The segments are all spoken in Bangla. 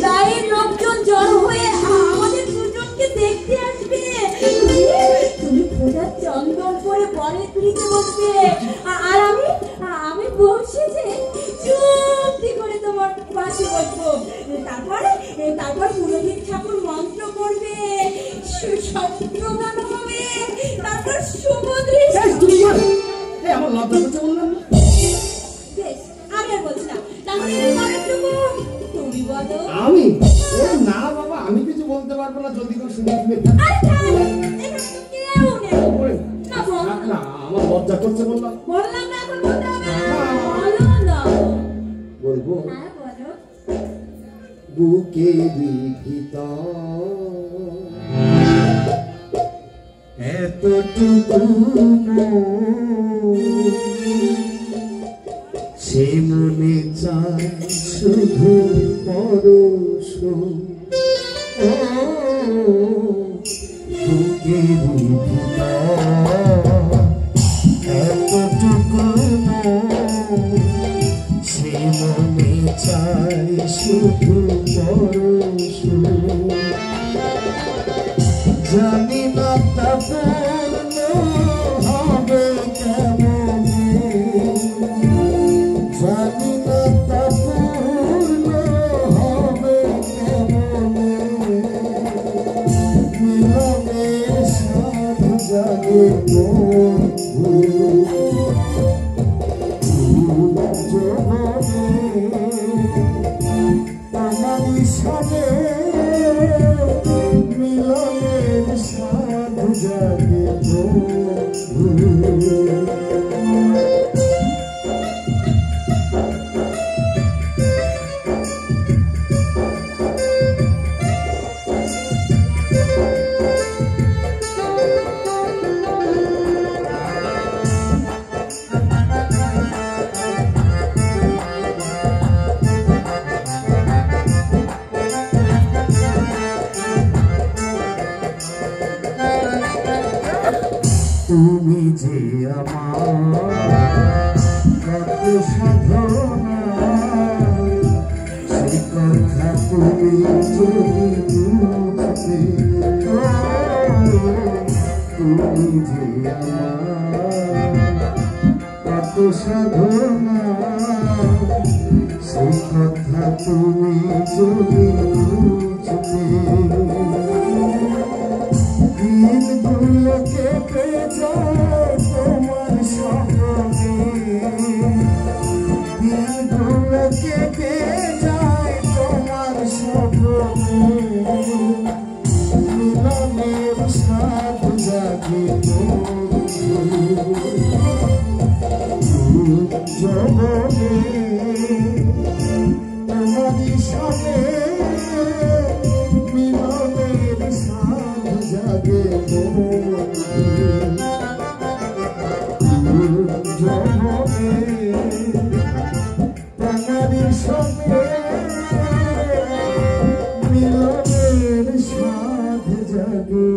গায়ের লোকজন জড়ো হয়ে আমাদের দুজনকে দেখতে আসবে। তুমি খোঁজার চন্দন করে বরের পিড়িতে বসবে, আর আমি বসে যে চুপটি করে তোমার পাশে বসবো। তারপর পুরোহিত ঠাকুর মন্ত্র করবে, সপ্তগান হবে, তারপর সুমদৃষ্টি। আমার লজ্জা করছে বললাম না। বেশ, আমি আর বলছি না, তাহলে পরেরটুকু তুমি বলো। আমি না বাবা, আমি কিছু বলতে পারবো না যদি কেউ শুনে কেউ নেই। না আমার লজ্জা করছে বললাম। বললাম না, এখন বলতে হবে। বলো না। বলবো? হ্যাঁ বলো। বুকে ভিতর এতটুকু সে মনে চায় শুধু পরশ। বুকে এতটুকু সে মনে চায় শুধু পরশ। জানি না তা পূর্ণ হবে কেমনে, জানি না তা পূর্ণ হবে কেমনে, মিলনের সাথ জাগে বন্ধু জগনে আমারই সাথে মিলনের সাথ জাগে বন্ধু। তুমি যে আমার কত সাধনা, সে কথা তুমি যদি বুঝতে। তুমি যে আমার কত সাধনা, সে কথা তুমি যদি বুঝতে। দিনগুলো কেটে যায় তোমার স্বপ্নে, দিনগুলো কেটে যায় তোমার স্বপ্নে, মিলনের সাথ জাগে জগনে তোমারই সাথে মিলনের সাথ জাগে জগনে তোমারই সাথে মিলনের সাথ জাগে।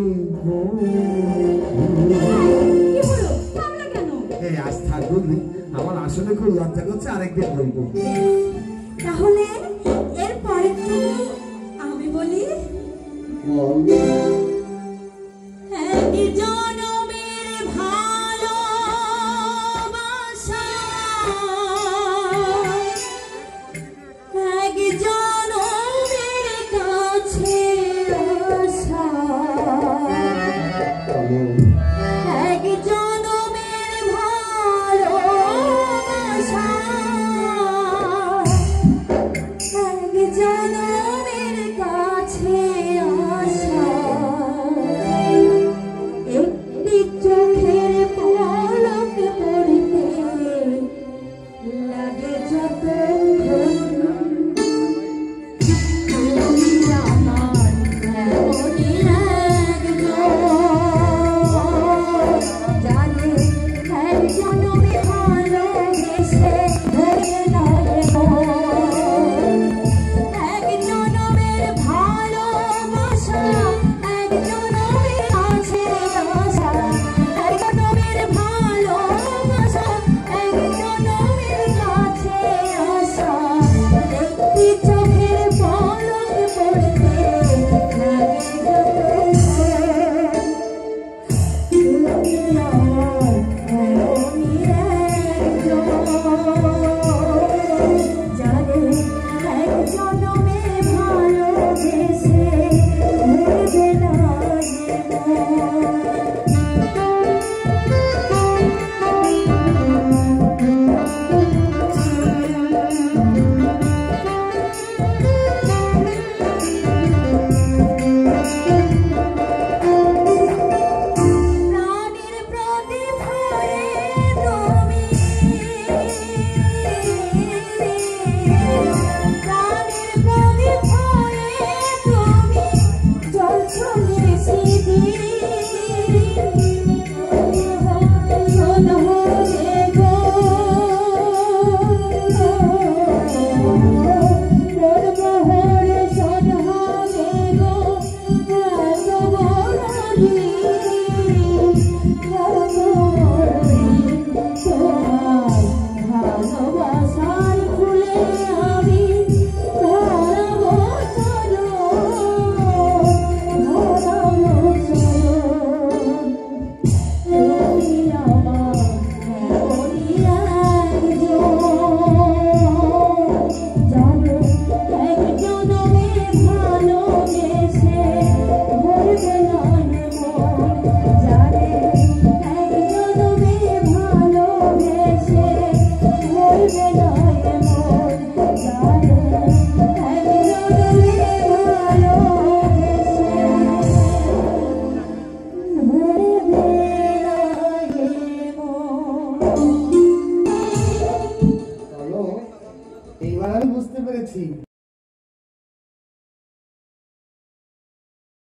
আজ থাকবো, আমার আসলে খুব লজ্জা করছে, আরেকদিন বলবো। তাহলে এর পরে আমি বলি। জনমের ভালোবাসা, এক জনমের কাছে আসা, এক জনমের ভালোবাসা, এক জনমের কাছে আসা। এইবার আমি বুঝতে পেরেছি